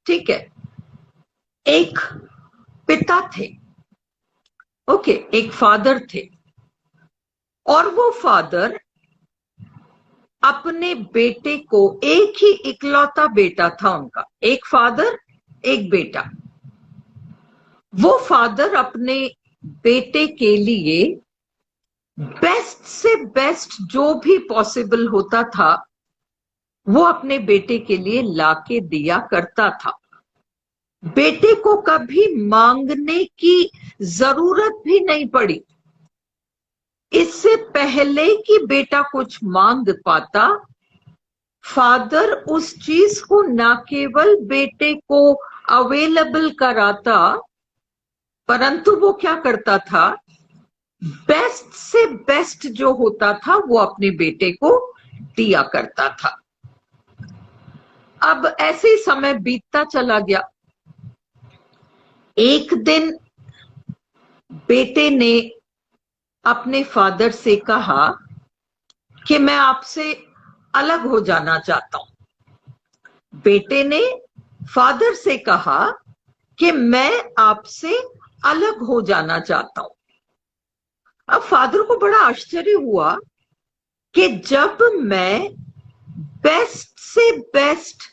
ठीक है, एक पिता थे, ओके, एक फादर थे, और वो फादर अपने बेटे को, एक ही इकलौता बेटा था उनका, एक फादर एक बेटा, वो फादर अपने बेटे के लिए बेस्ट से बेस्ट जो भी पॉसिबल होता था वो अपने बेटे के लिए लाके दिया करता था। बेटे को कभी मांगने की जरूरत भी नहीं पड़ी। इससे पहले कि बेटा कुछ मांग पाता, फादर उस चीज को ना केवल बेटे को अवेलेबल कराता, परंतु वो क्या करता था, बेस्ट से बेस्ट जो होता था वो अपने बेटे को दिया करता था। अब ऐसे ही समय बीतता चला गया। एक दिन बेटे ने अपने फादर से कहा कि मैं आपसे अलग हो जाना चाहता हूं। बेटे ने फादर से कहा कि मैं आपसे अलग हो जाना चाहता हूं। अब फादर को बड़ा आश्चर्य हुआ कि जब मैं बेस्ट से बेस्ट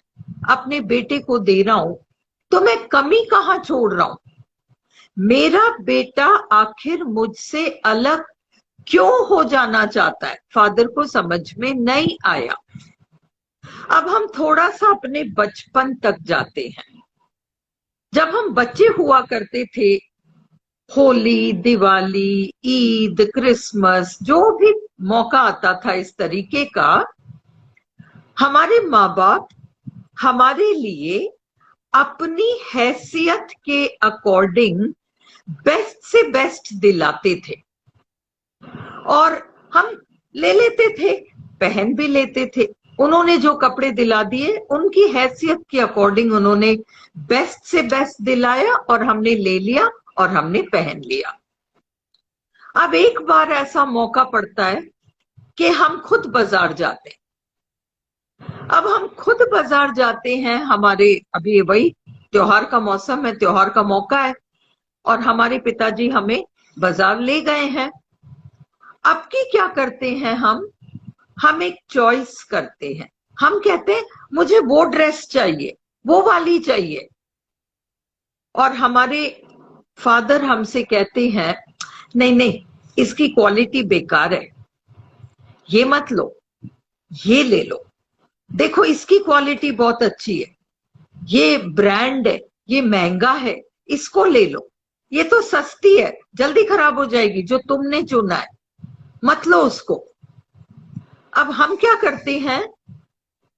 अपने बेटे को दे रहा हूं तो मैं कमी कहां छोड़ रहा हूं, मेरा बेटा आखिर मुझसे अलग क्यों हो जाना चाहता है। फादर को समझ में नहीं आया। अब हम थोड़ा सा अपने बचपन तक जाते हैं। जब हम बच्चे हुआ करते थे, होली, दिवाली, ईद, क्रिसमस, जो भी मौका आता था इस तरीके का, हमारे माँ बाप हमारे लिए अपनी हैसियत के अकॉर्डिंग बेस्ट से बेस्ट दिलाते थे और हम ले लेते थे, पहन भी लेते थे। उन्होंने जो कपड़े दिला दिए उनकी हैसियत के अकॉर्डिंग उन्होंने बेस्ट से बेस्ट दिलाया और हमने ले लिया और हमने पहन लिया। अब एक बार ऐसा मौका पड़ता है कि हम खुद बाजार जाते हैं। अब हम खुद बाजार जाते हैं, हमारे अभी वही त्योहार का मौसम है, त्योहार का मौका है, और हमारे पिताजी हमें बाजार ले गए हैं। अब की क्या करते हैं हम एक चॉइस करते हैं। हम कहते हैं मुझे वो ड्रेस चाहिए, वो वाली चाहिए, और हमारे फादर हमसे कहते हैं नहीं नहीं, इसकी क्वालिटी बेकार है, ये मत लो, ये ले लो, देखो इसकी क्वालिटी बहुत अच्छी है, ये ब्रांड है, ये महंगा है, इसको ले लो, ये तो सस्ती है, जल्दी खराब हो जाएगी, जो तुमने चुना है मत लो उसको। अब हम क्या करते हैं,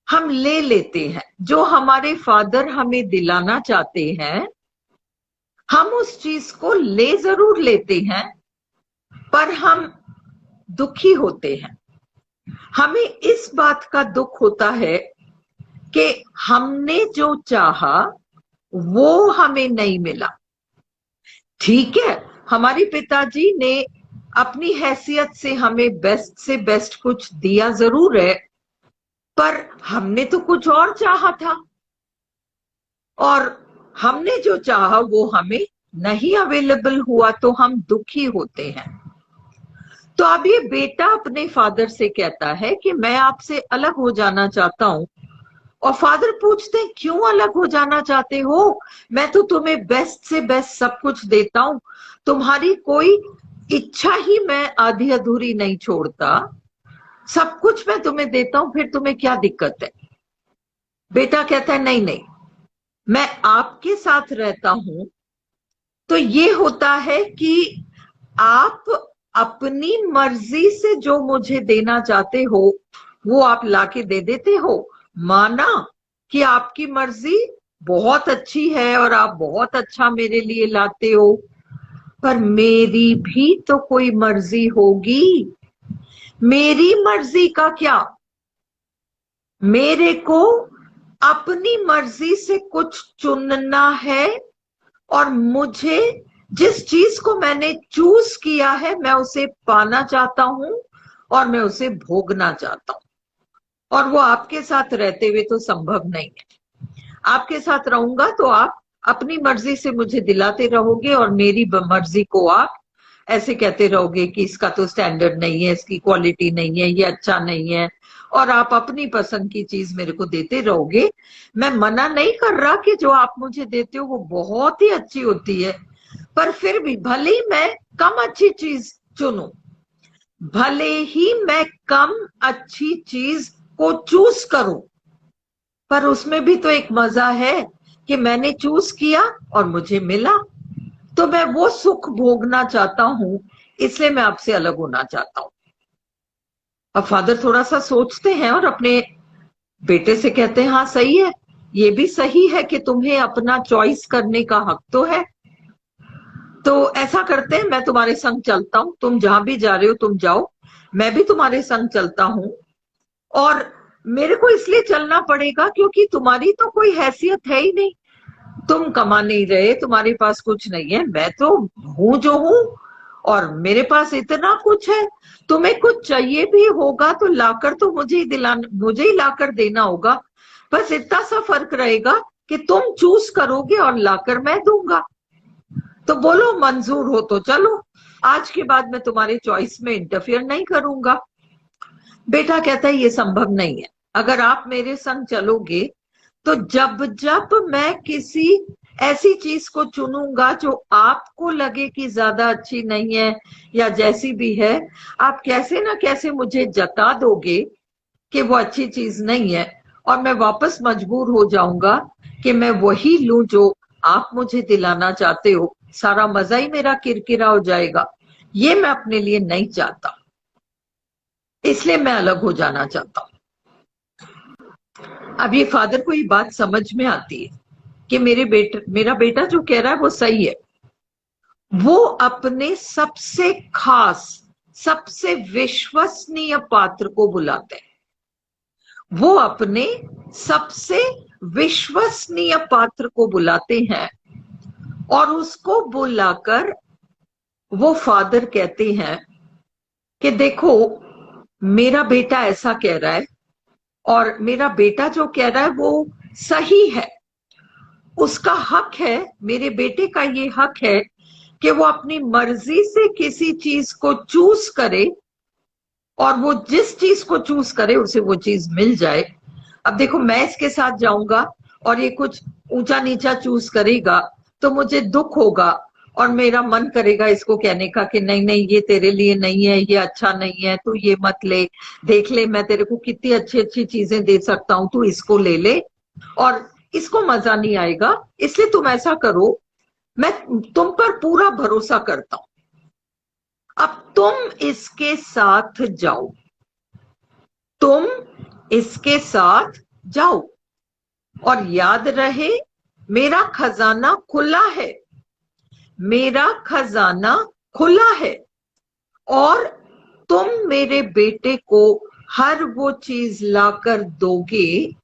हम ले लेते हैं जो हमारे फादर हमें दिलाना चाहते हैं। हम उस चीज को ले जरूर लेते हैं, पर हम दुखी होते हैं। हमें इस बात का दुख होता है कि हमने जो चाहा वो हमें नहीं मिला। ठीक है, हमारे पिताजी ने अपनी हैसियत से हमें बेस्ट से बेस्ट कुछ दिया जरूर है, पर हमने तो कुछ और चाहा था, और हमने जो चाहा वो हमें नहीं अवेलेबल हुआ, तो हम दुखी होते हैं। तो अब ये बेटा अपने फादर से कहता है कि मैं आपसे अलग हो जाना चाहता हूं, और फादर पूछते हैं क्यों अलग हो जाना चाहते हो, मैं तो तुम्हें बेस्ट से बेस्ट सब कुछ देता हूं, तुम्हारी कोई इच्छा ही मैं आधी अधूरी नहीं छोड़ता, सब कुछ मैं तुम्हें देता हूं, फिर तुम्हें क्या दिक्कत है। बेटा कहता है नहीं नहीं, मैं आपके साथ रहता हूं तो ये होता है कि आप अपनी मर्जी से जो मुझे देना चाहते हो वो आप लाके दे देते हो। माना कि आपकी मर्जी बहुत अच्छी है और आप बहुत अच्छा मेरे लिए लाते हो, पर मेरी भी तो कोई मर्जी होगी। मेरी मर्जी का क्या, मेरे को अपनी मर्जी से कुछ चुनना है, और मुझे जिस चीज को मैंने चूज किया है मैं उसे पाना चाहता हूं और मैं उसे भोगना चाहता हूं, और वो आपके साथ रहते हुए तो संभव नहीं है। आपके साथ रहूंगा तो आप अपनी मर्जी से मुझे दिलाते रहोगे और मेरी मर्जी को आप ऐसे कहते रहोगे कि इसका तो स्टैंडर्ड नहीं है, इसकी क्वालिटी नहीं है, ये अच्छा नहीं है, और आप अपनी पसंद की चीज मेरे को देते रहोगे। मैं मना नहीं कर रहा कि जो आप मुझे देते हो वो बहुत ही अच्छी होती है, पर फिर भी भले ही मैं कम अच्छी चीज चुनूं, भले ही मैं कम अच्छी चीज को चूज करूं, पर उसमें भी तो एक मजा है कि मैंने चूज किया और मुझे मिला। तो मैं वो सुख भोगना चाहता हूं, इसलिए मैं आपसे अलग होना चाहता हूं। अब फादर थोड़ा सा सोचते हैं और अपने बेटे से कहते हैं, हाँ सही है, ये भी सही है कि तुम्हें अपना चॉइस करने का हक तो है। तो ऐसा करते हैं, मैं तुम्हारे संग चलता हूं, तुम जहां भी जा रहे हो तुम जाओ, मैं भी तुम्हारे संग चलता हूं। और मेरे को इसलिए चलना पड़ेगा क्योंकि तुम्हारी तो कोई हैसियत है ही नहीं, तुम कमा नहीं रहे, तुम्हारे पास कुछ नहीं है, मैं तो हूं जो हूं और मेरे पास इतना कुछ है। तुम्हें कुछ चाहिए भी होगा तो लाकर तो मुझे ही लाकर देना होगा। बस इतना सा फर्क रहेगा कि तुम चूज करोगे और लाकर मैं दूंगा। तो बोलो मंजूर हो तो चलो, आज के बाद मैं तुम्हारे चॉइस में इंटरफियर नहीं करूंगा। बेटा कहता है ये संभव नहीं है, अगर आप मेरे संग चलोगे तो जब जब मैं किसी ऐसी चीज को चुनूंगा जो आपको लगे कि ज्यादा अच्छी नहीं है या जैसी भी है, आप कैसे ना कैसे मुझे जता दोगे कि वो अच्छी चीज नहीं है, और मैं वापस मजबूर हो जाऊंगा कि मैं वही लूं जो आप मुझे दिलाना चाहते हो। सारा मजा ही मेरा किरकिरा हो जाएगा। ये मैं अपने लिए नहीं चाहता, इसलिए मैं अलग हो जाना चाहता हूं। अब ये फादर को ये बात समझ में आती है कि मेरा बेटा जो कह रहा है वो सही है। वो अपने सबसे खास, सबसे विश्वसनीय पात्र को बुलाते हैं। वो अपने सबसे विश्वसनीय पात्र को बुलाते हैं और उसको बुलाकर वो फादर कहते हैं कि देखो, मेरा बेटा ऐसा कह रहा है और मेरा बेटा जो कह रहा है वो सही है, उसका हक है, मेरे बेटे का ये हक है कि वो अपनी मर्जी से किसी चीज को चूज करे और वो जिस चीज को चूज करे उसे वो चीज मिल जाए। अब देखो, मैं इसके साथ जाऊंगा और ये कुछ ऊंचा नीचा चूज करेगा तो मुझे दुख होगा और मेरा मन करेगा इसको कहने का कि नहीं नहीं, ये तेरे लिए नहीं है, ये अच्छा नहीं है, तू ये मत ले, देख ले मैं तेरे को कितनी अच्छी अच्छी चीजें दे सकता हूं, तू इसको ले ले, और इसको मजा नहीं आएगा, इसलिए तुम ऐसा करो, मैं तुम पर पूरा भरोसा करता हूं, अब तुम इसके साथ जाओ, तुम इसके साथ जाओ, और याद रहे मेरा खजाना खुला है, मेरा खजाना खुला है, और तुम मेरे बेटे को हर वो चीज लाकर दोगे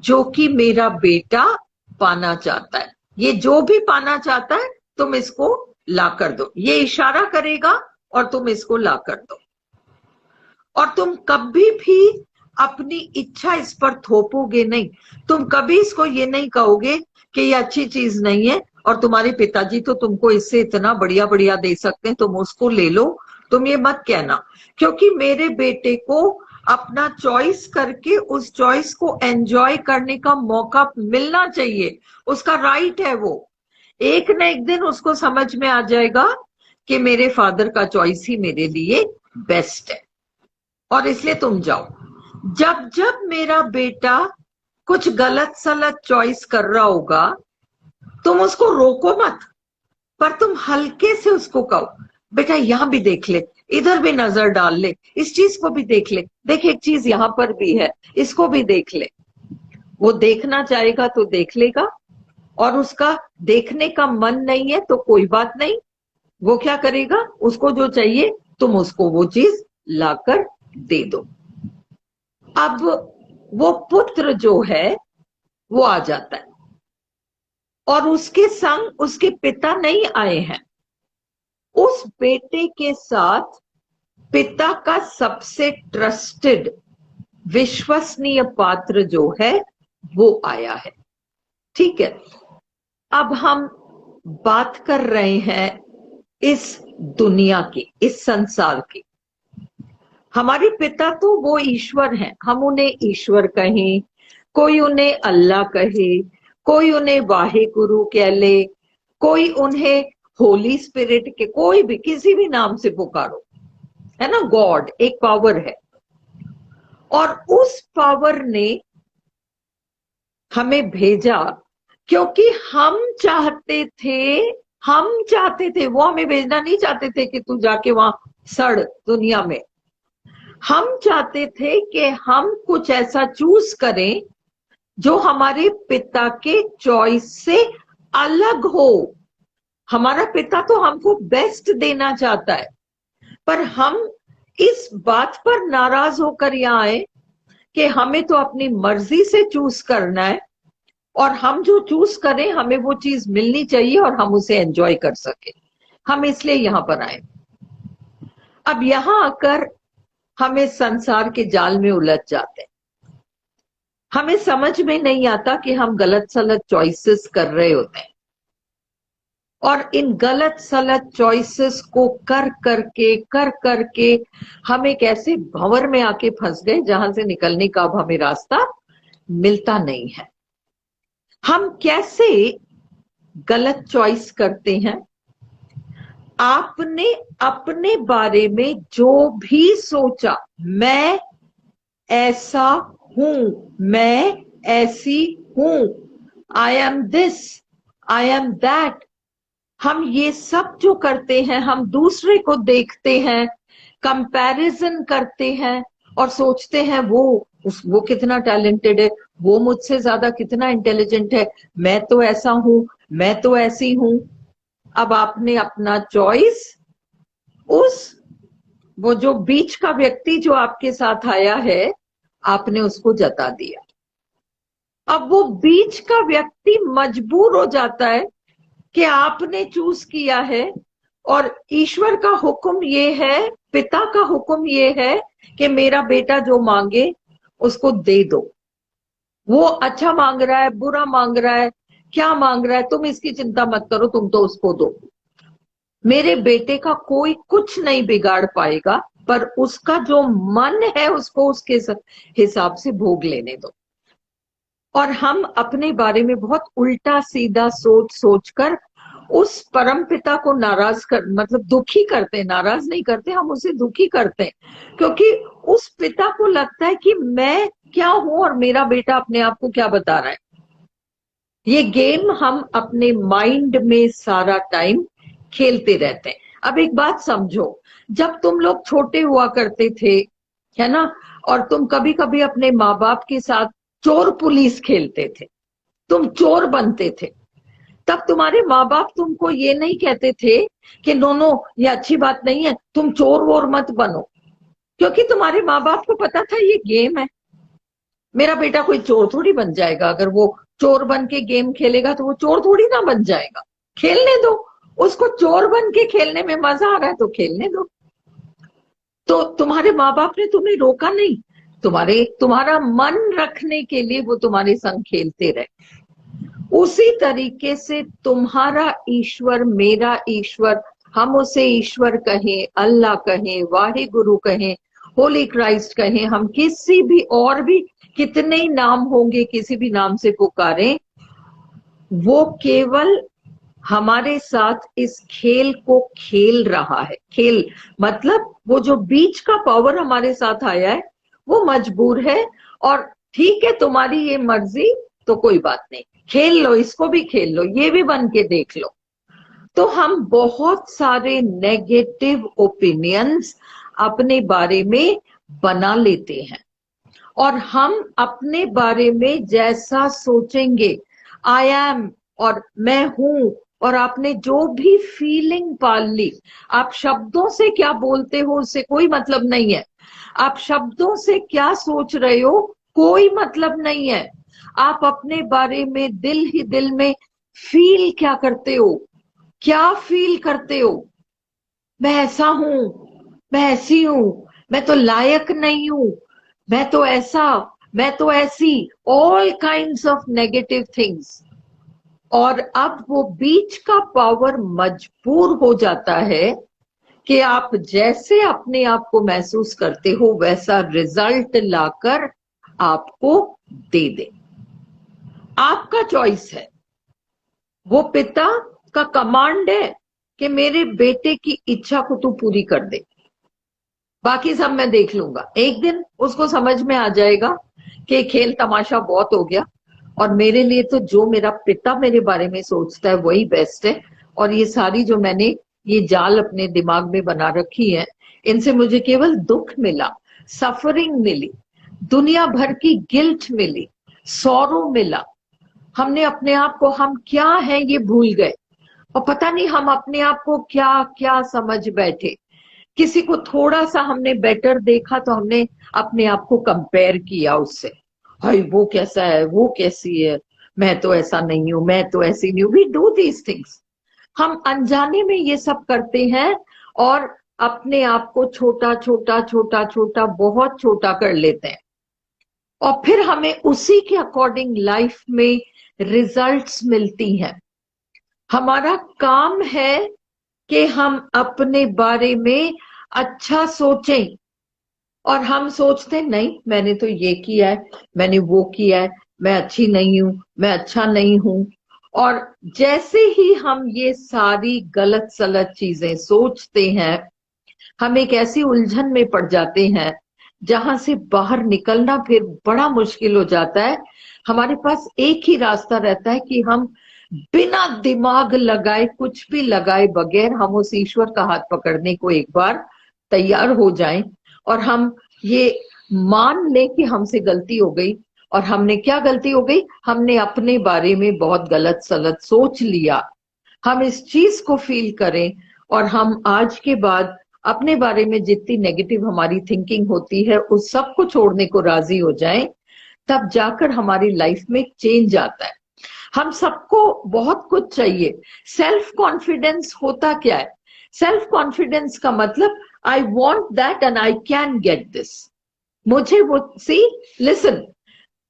जो कि मेरा बेटा पाना चाहता है। ये जो भी पाना चाहता है तुम इसको लाकर दो, ये इशारा करेगा और तुम इसको लाकर दो, और तुम कभी भी अपनी इच्छा इस पर थोपोगे नहीं। तुम कभी इसको ये नहीं कहोगे कि ये अच्छी चीज नहीं है और तुम्हारे पिताजी तो तुमको इससे इतना बढ़िया बढ़िया दे सकते हैं, तुम उसको ले लो, तुम ये मत कहना, क्योंकि मेरे बेटे को अपना चॉइस करके उस चॉइस को एंजॉय करने का मौका मिलना चाहिए, उसका राइट है वो। एक न एक दिन उसको समझ में आ जाएगा कि मेरे फादर का चॉइस ही मेरे लिए बेस्ट है, और इसलिए तुम जाओ। जब जब मेरा बेटा कुछ गलत सलत चॉइस कर रहा होगा तुम उसको रोको मत, पर तुम हल्के से उसको कहो, बेटा यहां भी देख ले, इधर भी नजर डाल ले, इस चीज को भी देख ले, देख एक चीज यहां पर भी है, इसको भी देख ले। वो देखना चाहेगा तो देख लेगा, और उसका देखने का मन नहीं है तो कोई बात नहीं, वो क्या करेगा, उसको जो चाहिए तुम उसको वो चीज लाकर दे दो। अब वो पुत्र जो है वो आ जाता है और उसके संग उसके पिता नहीं आए हैं, उस बेटे के साथ पिता का सबसे ट्रस्टेड विश्वसनीय पात्र जो है वो आया है। ठीक है, अब हम बात कर रहे हैं इस दुनिया की, इस संसार की। हमारे पिता तो वो ईश्वर हैं, हम उन्हें ईश्वर कहें, कोई उन्हें अल्लाह कहे, कोई उन्हें वाहे गुरु कह ले, कोई उन्हें होली स्पिरिट के, कोई भी किसी भी नाम से पुकारो, है ना। गॉड एक पावर है, और उस पावर ने हमें भेजा क्योंकि हम चाहते थे, वो हमें भेजना नहीं चाहते थे कि तू जाके वहां सड़ दुनिया में। हम चाहते थे कि हम कुछ ऐसा चूज करें जो हमारे पिता के चॉइस से अलग हो। हमारा पिता तो हमको बेस्ट देना चाहता है, पर हम इस बात पर नाराज होकर यहाँ आए कि हमें तो अपनी मर्जी से चूज करना है, और हम जो चूज करें हमें वो चीज मिलनी चाहिए और हम उसे एंजॉय कर सके। हम इसलिए यहां पर आए। अब यहां आकर हमें संसार के जाल में उलझ जाते हैं। हमें समझ में नहीं आता कि हम गलत सलत चॉइसेस कर रहे होते हैं, और इन गलत सलत चॉइसेस को कर करके हम एक ऐसे भंवर में आके फंस गए जहां से निकलने का अब हमें रास्ता मिलता नहीं है। हम कैसे गलत चॉइस करते हैं? आपने अपने बारे में जो भी सोचा, मैं ऐसा हूं, मैं ऐसी हूं, I am this, I am that, हम ये सब जो करते हैं, हम दूसरे को देखते हैं, कंपैरिजन करते हैं और सोचते हैं वो कितना टैलेंटेड है, वो मुझसे ज्यादा कितना इंटेलिजेंट है, मैं तो ऐसा हूं, मैं तो ऐसी हूं। अब आपने अपना चॉइस उस वो जो बीच का व्यक्ति जो आपके साथ आया है, आपने उसको जता दिया। अब वो बीच का व्यक्ति मजबूर हो जाता है कि आपने चूज किया है, और ईश्वर का हुक्म ये है, पिता का हुक्म ये है कि मेरा बेटा जो मांगे उसको दे दो। वो अच्छा मांग रहा है, बुरा मांग रहा है, क्या मांग रहा है, तुम इसकी चिंता मत करो, तुम तो उसको दो। मेरे बेटे का कोई कुछ नहीं बिगाड़ पाएगा, पर उसका जो मन है उसको उसके हिसाब से भोग लेने दो। और हम अपने बारे में बहुत उल्टा सीधा सोच कर उस परम पिता को नाराज कर, मतलब दुखी करते हैं। नाराज नहीं करते, हम उसे दुखी करते हैं, क्योंकि उस पिता को लगता है कि मैं क्या हूं और मेरा बेटा अपने आप को क्या बता रहा है। ये गेम हम अपने माइंड में सारा टाइम खेलते रहते हैं। अब एक बात समझो, जब तुम लोग छोटे हुआ करते थे, है ना, और तुम कभी कभी अपने माँ बाप के साथ चोर पुलिस खेलते थे, तुम चोर बनते थे, तब तुम्हारे माँ बाप तुमको ये नहीं कहते थे कि नो नो ये अच्छी बात नहीं है, तुम चोर वोर मत बनो, क्योंकि तुम्हारे माँ बाप को पता था ये गेम है। मेरा बेटा कोई चोर थोड़ी बन जाएगा, अगर वो चोर बन के गेम खेलेगा तो वो चोर थोड़ी ना बन जाएगा, खेलने दो उसको, चोर बन के खेलने में मजा आ रहा है तो खेलने दो। तो तुम्हारे माँ बाप ने तुम्हें रोका नहीं, तुम्हारा मन रखने के लिए वो तुम्हारे संग खेलते रहे। उसी तरीके से तुम्हारा ईश्वर, मेरा ईश्वर, हम उसे ईश्वर कहें, अल्लाह कहें, वाहे गुरु कहें, होली क्राइस्ट कहें, हम किसी भी और भी कितने ही नाम होंगे, किसी भी नाम से पुकारें, वो केवल हमारे साथ इस खेल को खेल रहा है। खेल मतलब वो जो बीच का पावर हमारे साथ आया है वो मजबूर है, और ठीक है तुम्हारी ये मर्जी, तो कोई बात नहीं, खेल लो, इसको भी खेल लो, ये भी बन के देख लो। तो हम बहुत सारे नेगेटिव ओपिनियंस अपने बारे में बना लेते हैं, और हम अपने बारे में जैसा सोचेंगे, आई एम और मैं हूं, और आपने जो भी फीलिंग पाल ली, आप शब्दों से क्या बोलते हो उससे कोई मतलब नहीं है, आप शब्दों से क्या सोच रहे हो कोई मतलब नहीं है, आप अपने बारे में दिल ही दिल में फील क्या करते हो, क्या फील करते हो, मैं ऐसा हूं, मैं ऐसी हूं, मैं तो लायक नहीं हूं, मैं तो ऐसा, मैं तो ऐसी, all kinds of negative things. और अब वो बीच का पावर मजबूर हो जाता है कि आप जैसे अपने आप को महसूस करते हो वैसा रिजल्ट लाकर आपको दे दे। आपका चॉइस है। वो पिता का कमांड है कि मेरे बेटे की इच्छा को तू पूरी कर दे, बाकी सब मैं देख लूंगा। एक दिन उसको समझ में आ जाएगा कि खेल तमाशा बहुत हो गया और मेरे लिए तो जो मेरा पिता मेरे बारे में सोचता है वही बेस्ट है, और ये सारी जो मैंने ये जाल अपने दिमाग में बना रखी है, इनसे मुझे केवल दुख मिला, सफरिंग मिली, दुनिया भर की गिल्ट मिली, सौरो मिला। हमने अपने आप को हम क्या है ये भूल गए, और पता नहीं हम अपने आप को क्या क्या समझ बैठे। किसी को थोड़ा सा हमने बेटर देखा तो हमने अपने आप को कंपेयर किया उससे, हाय वो कैसा है, वो कैसी है, मैं तो ऐसा नहीं हूं, मैं तो ऐसी नहीं हूं। We do these things. हम अनजाने में ये सब करते हैं और अपने आप को छोटा छोटा छोटा छोटा बहुत छोटा कर लेते हैं, और फिर हमें उसी के अकॉर्डिंग लाइफ में रिजल्ट्स मिलती हैं। हमारा काम है कि हम अपने बारे में अच्छा सोचें, और हम सोचते नहीं मैंने तो ये किया है, मैंने वो किया है, मैं अच्छी नहीं हूं, मैं अच्छा नहीं हूं। और जैसे ही हम ये सारी गलत सलत चीजें सोचते हैं, हम एक ऐसी उलझन में पड़ जाते हैं जहां से बाहर निकलना फिर बड़ा मुश्किल हो जाता है। हमारे पास एक ही रास्ता रहता है कि हम बिना दिमाग लगाए, कुछ भी लगाए बगैर, हम उस ईश्वर का हाथ पकड़ने को एक बार तैयार हो जाएं, और हम ये मान लें कि हमसे गलती हो गई। और हमने क्या गलती हो गई, हमने अपने बारे में बहुत गलत सलत सोच लिया। हम इस चीज को फील करें और हम आज के बाद अपने बारे में जितनी नेगेटिव हमारी थिंकिंग होती है उस सब को छोड़ने को राजी हो जाएं, तब जाकर हमारी लाइफ में चेंज आता है। हम सबको बहुत कुछ चाहिए। सेल्फ कॉन्फिडेंस होता क्या है? सेल्फ कॉन्फिडेंस का मतलब I want that and I can get this. मुझे वो, see listen,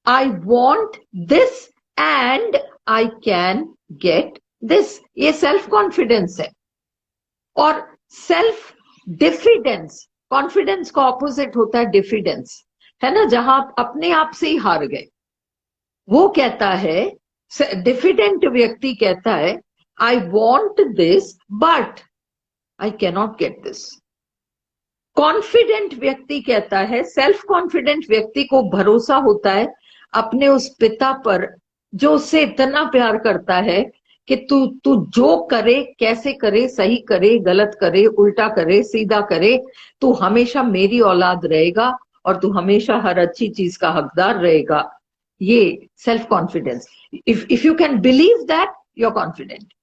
I want this and I can get this, ये सेल्फ कॉन्फिडेंस है। और सेल्फ डिफिडेंस, कॉन्फिडेंस का ऑपोजिट होता है डिफिडेंस, है ना, जहां आप अपने आप से ही हार गए। वो कहता है, डिफिडेंट व्यक्ति कहता है आई want this but I cannot get this. Confident व्यक्ति कहता है, सेल्फ कॉन्फिडेंट व्यक्ति को भरोसा होता है अपने उस पिता पर जो उससे इतना प्यार करता है कि तू तू जो करे, कैसे करे, सही करे, गलत करे, उल्टा करे, सीधा करे, तू हमेशा मेरी औलाद रहेगा और तू हमेशा हर अच्छी चीज का हकदार रहेगा। ये self confidence. If you can believe that, you are confident.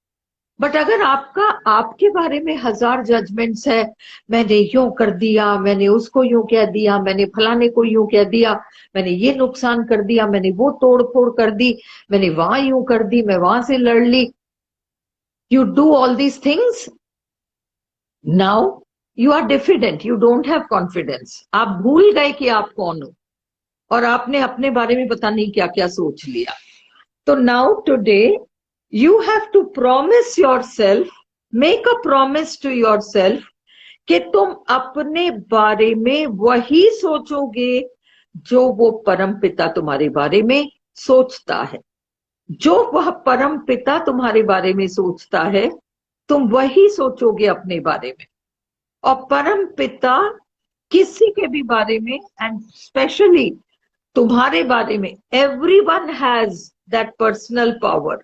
But अगर आपका आपके बारे में हजार जजमेंट्स है, मैंने यूं कर दिया, मैंने उसको यूं कह दिया, मैंने फलाने को यूं कह दिया, मैंने ये नुकसान कर दिया, मैंने वो तोड़ फोड़ कर दी, मैंने वहां यूं कर दी, मैं वहां से लड़ ली, you do all these things, now you are diffident, you don't have confidence. आप भूल गए कि आप कौन हो और आपने अपने बारे में पता नहीं क्या क्या सोच लिया। तो now today you have to promise yourself, make a promise to yourself कि तुम अपने बारे में वही सोचोगे जो वो परम पिता तुम्हारे बारे में सोचता है। जो वह परम पिता तुम्हारे बारे में सोचता है तुम वही सोचोगे अपने बारे में। और परम पिता किसी के भी बारे में, एंड स्पेशली तुम्हारे बारे में, everyone has that personal power,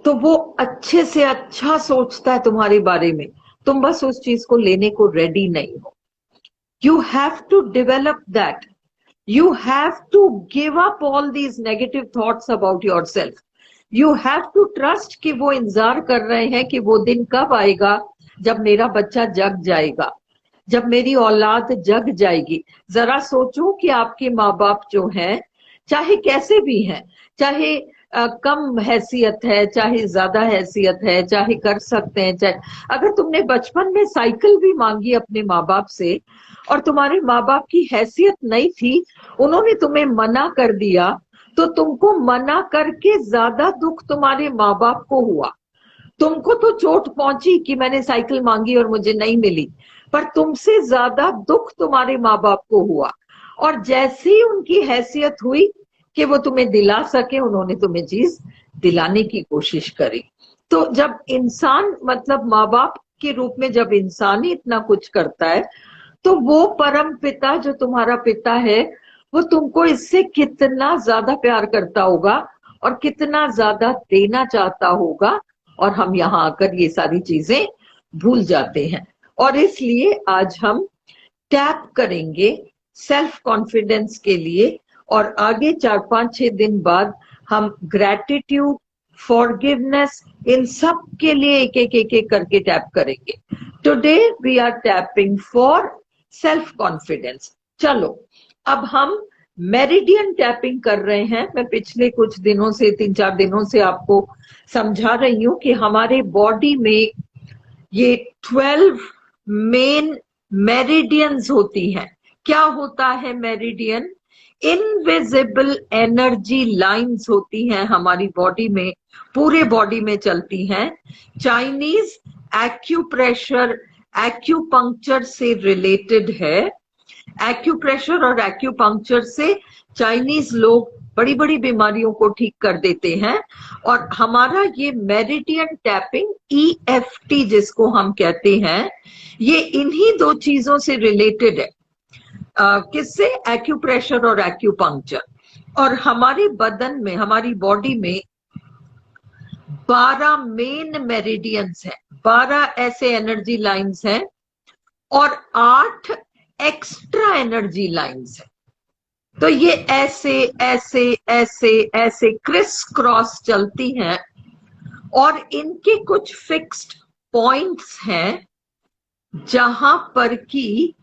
तो वो अच्छे से अच्छा सोचता है तुम्हारे बारे में। तुम बस उस चीज को लेने को रेडी नहीं हो। You have to develop that, you have to give up all these negative thoughts about yourself. You have to trust कि वो इंतजार कर रहे हैं कि वो दिन कब आएगा जब मेरा बच्चा जग जाएगा, जब मेरी औलाद जग जाएगी। जरा सोचो कि आपके माँ बाप जो हैं, चाहे कैसे भी हैं, चाहे कम हैसियत है, चाहे ज्यादा हैसियत है, चाहे कर सकते हैं, चाहे अगर तुमने बचपन में साइकिल भी मांगी अपने माँ बाप से और तुम्हारे माँ बाप की हैसियत नहीं थी, उन्होंने तुम्हें मना कर दिया, तो तुमको मना करके ज्यादा दुख तुम्हारे माँ बाप को हुआ। तुमको तो चोट पहुंची कि मैंने साइकिल मांगी और मुझे नहीं मिली, पर तुमसे ज्यादा दुख तुम्हारे माँ बाप को हुआ। और जैसी ही उनकी हैसियत हुई कि वो तुम्हें दिला सके, उन्होंने तुम्हें चीज दिलाने की कोशिश करी। तो जब इंसान मतलब माँ बाप के रूप में जब इंसान ही इतना कुछ करता है, तो वो परम पिता जो तुम्हारा पिता है, वो तुमको इससे कितना ज्यादा प्यार करता होगा और कितना ज्यादा देना चाहता होगा। और हम यहाँ आकर ये सारी चीजें भूल जाते हैं। और इसलिए आज हम टैप करेंगे सेल्फ कॉन्फिडेंस के लिए, और आगे 4-5-6 दिन बाद हम ग्रैटिट्यूड, फॉरगिवनेस, इन सब के लिए एक एक करके टैप करेंगे। Today we are tapping for self confidence. चलो अब हम मेरिडियन टैपिंग कर रहे हैं। मैं पिछले कुछ दिनों से 3-4 दिनों से आपको समझा रही हूं कि हमारे बॉडी में ये 12 मेन मेरिडियंस होती हैं। क्या होता है मेरिडियन? इनविजिबल एनर्जी लाइंस होती हैं हमारी बॉडी में, पूरे बॉडी में चलती हैं। चाइनीज एक्यूप्रेशर, एक्यूपंक्चर से रिलेटेड है। एक्यूप्रेशर और एक्यूपंक्चर से चाइनीज लोग बड़ी बड़ी बीमारियों को ठीक कर देते हैं। और हमारा ये मेरिडियन टैपिंग, EFT जिसको हम कहते हैं, ये इन्हीं दो चीजों से रिलेटेड है। किससे? एक्यूप्रेशर और एक्यूपंक्चर। और हमारे बदन में, हमारी बॉडी में 12 मेन मेरिडियंस हैं, 12 ऐसे एनर्जी लाइंस हैं और 8 एक्स्ट्रा एनर्जी लाइंस है। तो ये ऐसे ऐसे ऐसे ऐसे क्रिस क्रॉस चलती हैं और इनके कुछ फिक्स्ड पॉइंट्स हैं जहां पर की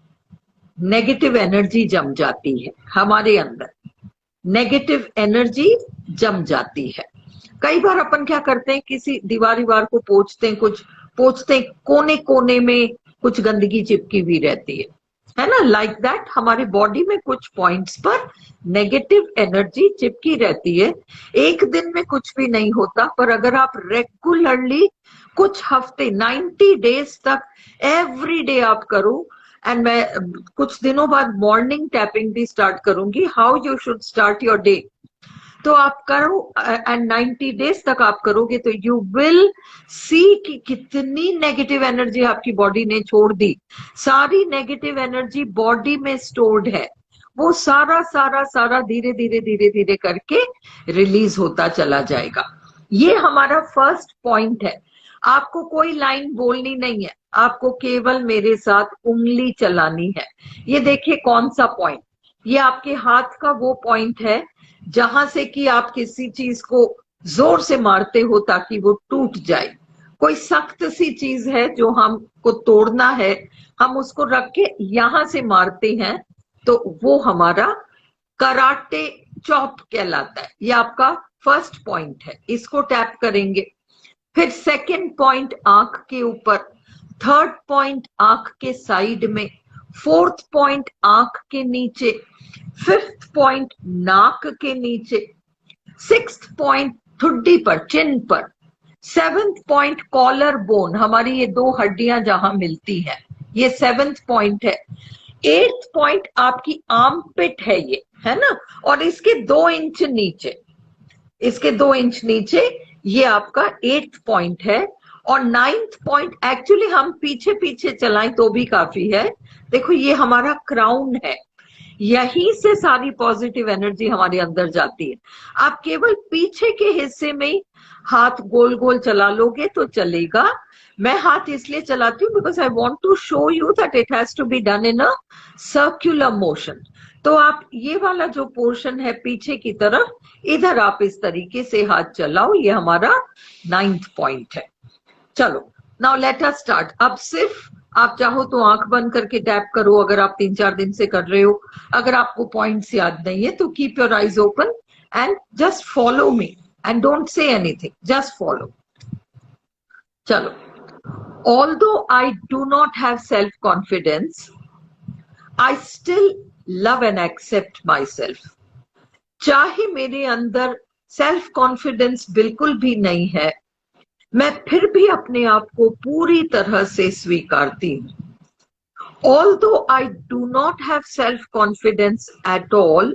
नेगेटिव एनर्जी जम जाती है। हमारे अंदर नेगेटिव एनर्जी जम जाती है। कई बार अपन क्या करते हैं, किसी दीवार को पोंछते हैं, कुछ पोंछते हैं, कोने कोने में कुछ गंदगी चिपकी हुई रहती है ना। लाइक दैट हमारी बॉडी में कुछ पॉइंट्स पर नेगेटिव एनर्जी चिपकी रहती है। एक दिन में कुछ भी नहीं होता, पर अगर आप रेगुलरली कुछ हफ्ते, 90 डेज तक एवरी डे आप करो, एंड मैं कुछ दिनों बाद मॉर्निंग टैपिंग भी स्टार्ट करूंगी, how you should start your day, तो आप करो एंड 90 डेज तक आप करोगे तो यू विल सी कि कितनी नेगेटिव एनर्जी आपकी बॉडी ने छोड़ दी। सारी नेगेटिव एनर्जी बॉडी में स्टोर्ड है, वो सारा सारा सारा धीरे धीरे धीरे धीरे करके रिलीज होता चला जाएगा। ये हमारा फर्स्ट पॉइंट है। आपको कोई लाइन बोलनी नहीं है, आपको केवल मेरे साथ उंगली चलानी है। ये देखिए कौन सा पॉइंट, ये आपके हाथ का वो पॉइंट है जहां से कि आप किसी चीज को जोर से मारते हो ताकि वो टूट जाए। कोई सख्त सी चीज है जो हमको तोड़ना है, हम उसको रख के यहां से मारते हैं, तो वो हमारा कराटे चॉप कहलाता है। ये आपका फर्स्ट पॉइंट है, इसको टैप करेंगे। फिर सेकंड पॉइंट आंख के ऊपर, थर्ड पॉइंट आंख के साइड में, फोर्थ पॉइंट आंख के नीचे, फिफ्थ पॉइंट नाक के नीचे, सिक्स्थ पॉइंट ठुड्डी पर, चिन पर, सेवेंथ पॉइंट कॉलर बोन, हमारी ये दो हड्डियां जहां मिलती हैं, ये सेवेंथ पॉइंट है। एट्थ पॉइंट आपकी आर्मपिट है, ये है ना, और इसके 2 इंच नीचे, इसके 2 इंच नीचे ये आपका एट्थ पॉइंट है। और नाइन्थ पॉइंट एक्चुअली हम पीछे पीछे चलाएं तो भी काफी है। देखो ये हमारा क्राउन है, यहीं से सारी पॉजिटिव एनर्जी हमारे अंदर जाती है। आप केवल पीछे के हिस्से में हाथ गोल गोल चला लोगे तो चलेगा। मैं हाथ इसलिए चलाती हूँ because I want to show you that it has to be done in a circular motion. तो आप ये वाला जो पोर्शन है पीछे की तरफ, इधर आप इस तरीके से हाथ चलाओ, ये हमारा 9th पॉइंट है। चलो नाउ लेट अस स्टार्ट। अब सिर्फ आप चाहो तो आंख बंद करके टैप करो, अगर आप 3-4 दिन से कर रहे हो। अगर आपको पॉइंट्स याद नहीं है तो keep your eyes open and just follow me and don't say anything, just follow. चलो, although I do not have self confidence, I still love and accept myself. चाहे मेरे अंदर सेल्फ कॉन्फिडेंस बिल्कुल भी नहीं है, मैं फिर भी अपने आप को पूरी तरह से स्वीकारती हूँ। Although I do not have self-confidence at all,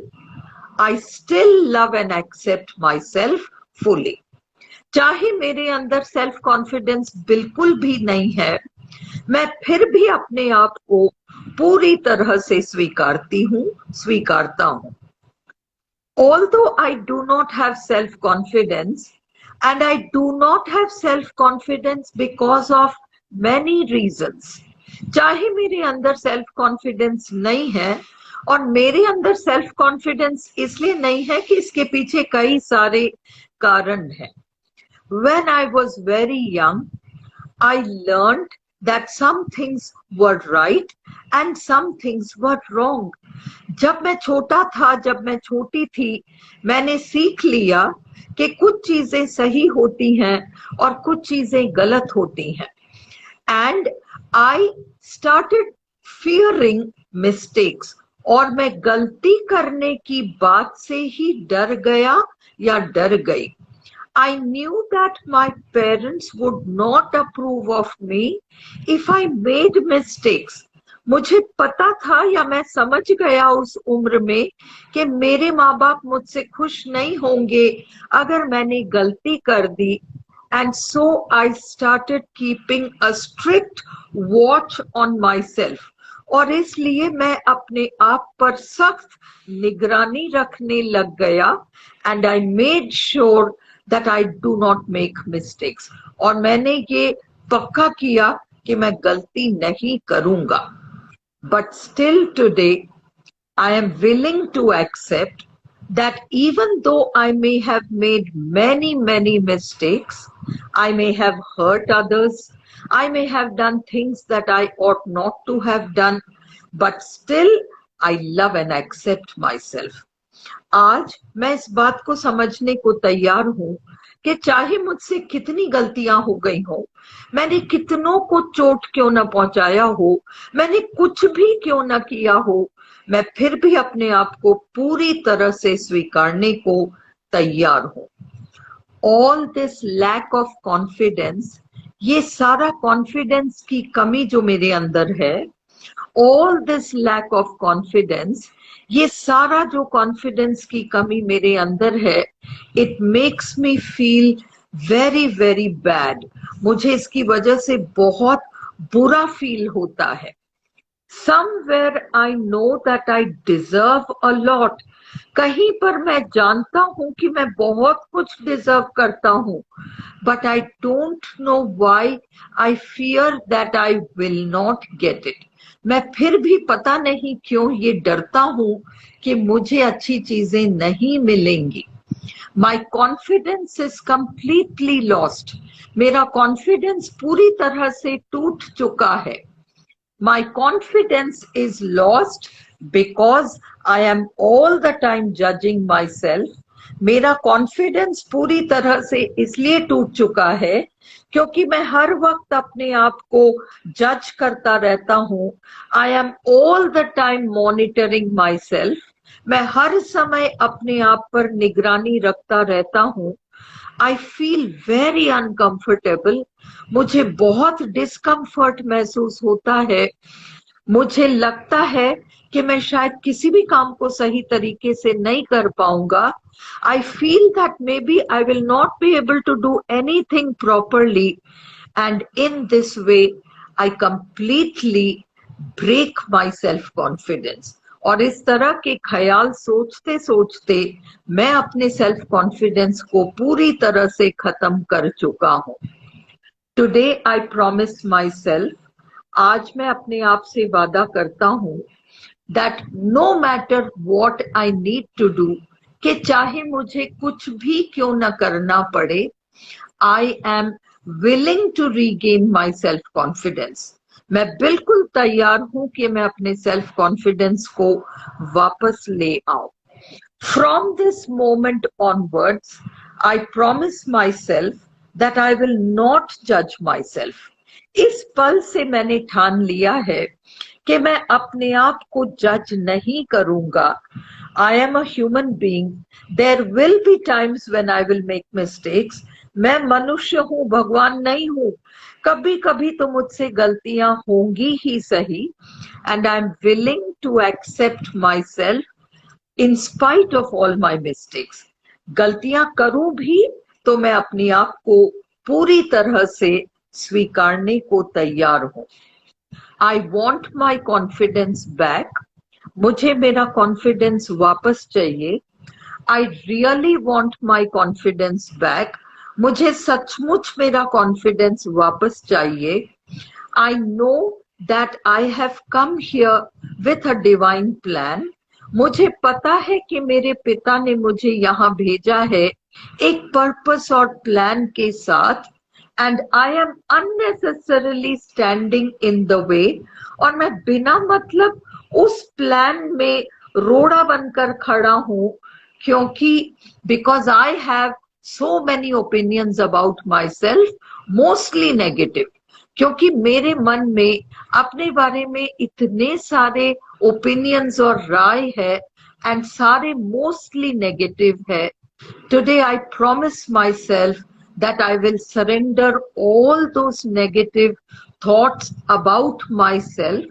I still love and accept myself fully. चाहे मेरे अंदर सेल्फ कॉन्फिडेंस बिल्कुल भी नहीं है, मैं फिर भी अपने आप को पूरी तरह से स्वीकारता हूँ। Although I do not have self-confidence, and I do not have self-confidence because of many reasons. चाहे मेरे अंदर सेल्फ कॉन्फिडेंस नहीं है, और मेरे अंदर सेल्फ कॉन्फिडेंस इसलिए नहीं है कि इसके पीछे कई सारे कारण हैं। When I was very young, I learned that some things were right and some things were wrong. जब मैं छोटा था, जब मैं छोटी थी, मैंने सीख लिया कि कुछ चीजें सही होती हैं और कुछ चीजें गलत होती हैं। And I started fearing mistakes, और मैं गलती करने की बात से ही डर गया या डर गई। I knew that my parents would not approve of me if I made mistakes. मुझे पता था या मैं समझ गया उस उम्र में कि मेरे माँ बाप मुझसे खुश नहीं होंगे अगर मैंने गलती कर दी। And so I started keeping a strict watch on myself. और इसलिए मैं अपने आप पर सख्त निगरानी रखने लग गया। And I made sure that I do not make mistakes. और मैंने ये पक्का किया कि मैं गलती नहीं करूंगा। But still today, I am willing to accept that even though I may have made many mistakes, I may have hurt others, I may have done things that I ought not to have done, but still I love and accept myself. आज मैं इस बात को समझने को तैयार हूँ कि चाहे मुझसे कितनी गलतियां हो गई हो, मैंने कितनों को चोट क्यों न पहुंचाया हो, मैंने कुछ भी क्यों न किया हो, मैं फिर भी अपने आप को पूरी तरह से स्वीकारने को तैयार हूँ। All this lack of confidence, ये सारा कॉन्फिडेंस की कमी जो मेरे अंदर है, all this lack of confidence, ये सारा जो कॉन्फिडेंस की कमी मेरे अंदर है, it makes me feel very bad. मुझे इसकी वजह से बहुत बुरा फील होता है। Somewhere I know that I deserve a lot, कहीं पर मैं जानता हूं कि मैं बहुत कुछ डिजर्व करता हूं, but I don't know why I fear that I will not get it. मैं फिर भी पता नहीं क्यों ये डरता हूं कि मुझे अच्छी चीजें नहीं मिलेंगी। My confidence is completely lost, मेरा कॉन्फिडेंस पूरी तरह से टूट चुका है। My confidence is lost because I am all the time judging my self. मेरा कॉन्फिडेंस पूरी तरह से इसलिए टूट चुका है क्योंकि मैं हर वक्त अपने आप को जज करता रहता हूँ। I am all the time monitoring my self, मैं हर समय अपने आप पर निगरानी रखता रहता हूँ। आई फील वेरी अनकंफर्टेबल, मुझे बहुत डिस्कम्फर्ट महसूस होता है। मुझे लगता है कि मैं शायद किसी भी काम को सही तरीके से नहीं कर पाऊंगा। I feel that maybe I will not be able to do anything properly, and in this way I completely break my self-confidence. और इस तरह के ख्याल सोचते सोचते मैं अपने सेल्फ कॉन्फिडेंस को पूरी तरह से खत्म कर चुका हूँ। Today I promise myself, आज मैं अपने आप से वादा करता हूँ, that no matter what I need to do, कि चाहे मुझे कुछ भी क्यों न करना पड़े, I am willing to regain my self confidence. मैं बिल्कुल तैयार हूं कि मैं अपने सेल्फ कॉन्फिडेंस को वापस ले आऊं। From this moment onwards, I promise myself that I will not judge myself. इस पल से मैंने ठान लिया है कि मैं अपने आप को जज नहीं करूंगा। I am a human being. There will be times when I will make mistakes. मैं मनुष्य हूँ, भगवान नहीं हूँ। कभी कभी तो मुझसे गलतियां होंगी ही सही। And I'm willing to accept myself in spite of all my mistakes. गलतियां करूं भी तो मैं अपने आप को पूरी तरह से स्वीकारने को तैयार हूं। I want my confidence back. मुझे मेरा कॉन्फिडेंस वापस चाहिए। I really want my confidence back. मुझे सचमुच मेरा कॉन्फिडेंस वापस चाहिए। I know that I have come here with a divine plan. मुझे पता है कि मेरे पिता ने मुझे यहाँ भेजा है एक पर्पस और प्लान के साथ। And I am unnecessarily standing in the way. और मैं बिना मतलब उस प्लान में रोड़ा बनकर खड़ा हूँ, क्योंकि because I have so many opinions about myself, mostly negative. क्योंकि मेरे मन में अपने बारे में इतने सारे ओपिनियंस और राय है एंड सारे मोस्टली नेगेटिव है। Today I promise myself that I will surrender all those negative thoughts about myself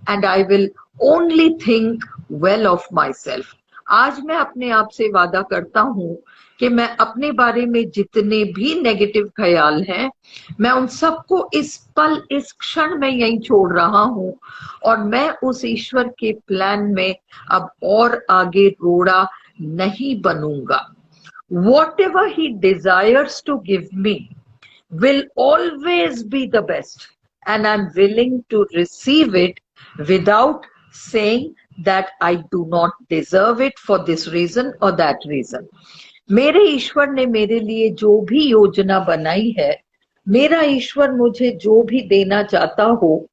and I will only think well of myself. आज मैं अपने आप से वादा करता हूँ कि मैं अपने बारे में जितने भी नेगेटिव ख्याल हैं, मैं उन सबको इस पल, इस क्षण में यहीं छोड़ रहा हूँ और मैं उस ईश्वर के प्लान में अब और आगे रोड़ा नहीं बनूंगा। Whatever he desires to give me will always be the best, and I'm willing to receive it without saying that I do not deserve it for this reason or that reason. मेरे ईश्वर ने मेरे लिए जो भी योजना बनाई है, मेरा ईश्वर मुझे जो भी देना चाहता हो,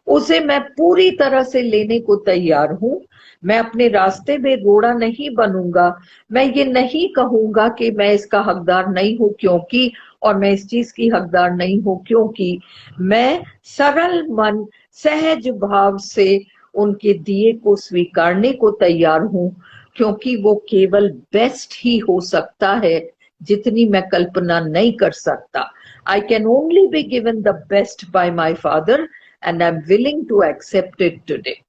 उसे मैं पूरी तरह से लेने को तैयार हूँ। मैं अपने रास्ते में रोड़ा नहीं बनूंगा। मैं ये नहीं कहूंगा कि मैं इसका हकदार नहीं हूँ क्योंकि, और मैं इस चीज की हकदार नहीं हूँ क्योंकि। मैं सरल मन, सहज भाव से उनके दिए को स्वीकारने को तैयार हूँ, क्योंकि वो केवल बेस्ट ही हो सकता है, जितनी मैं कल्पना नहीं कर सकता। I can only be given the best by my Father, and I'm willing to accept it today.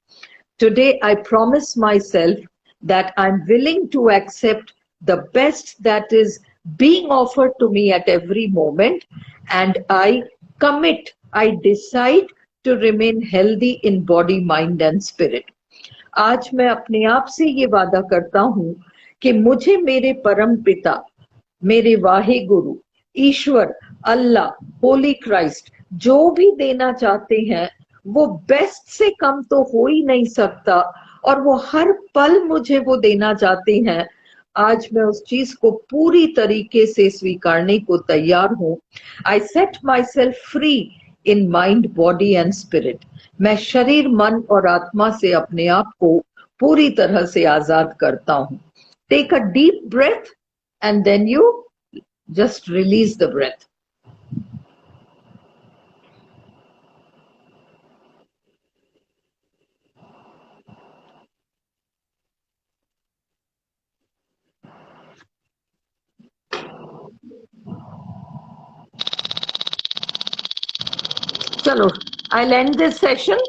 Today, I promise myself that I'm willing to accept the best that is being offered to me at every moment, and I commit, I decide to remain healthy in body, mind and spirit. आज मैं अपने आप से ये वादा करता हूँ कि मुझे मेरे परम पिता, मेरे वाहे गुरु, ईश्वर, अल्लाह, होली क्राइस्ट जो भी देना चाहते हैं, वो बेस्ट से कम तो हो ही नहीं सकता, और वो हर पल मुझे वो देना चाहते हैं। आज मैं उस चीज को पूरी तरीके से स्वीकारने को तैयार हूँ। I set myself free in mind, body and spirit. मैं शरीर, मन और आत्मा से अपने आप को पूरी तरह से आजाद करता हूँ। Take a deep breath and then you just release the breath. चलो, I'll end this session.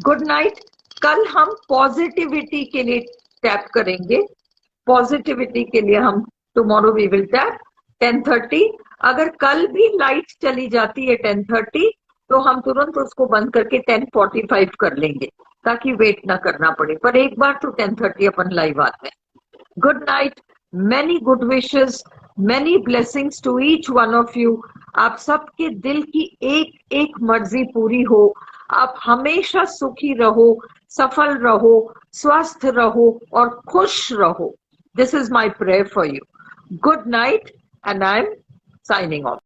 Good night. कल हम पॉजिटिविटी के लिए टैप करेंगे। पॉजिटिविटी के लिए हम tomorrow we will tap 10:30। अगर कल भी लाइट चली जाती है 10:30, तो हम तुरंत उसको बंद करके 10:45 कर लेंगे, ताकि वेट ना करना पड़े। पर एक बार तो 10:30 अपन लाइव आते हैं। Good night. Many good wishes, many blessings to each one of you. आप सबके दिल की एक एक मर्जी पूरी हो। आप हमेशा सुखी रहो, सफल रहो, स्वस्थ रहो और खुश रहो। This is my prayer for you. Good night, and I'm signing off.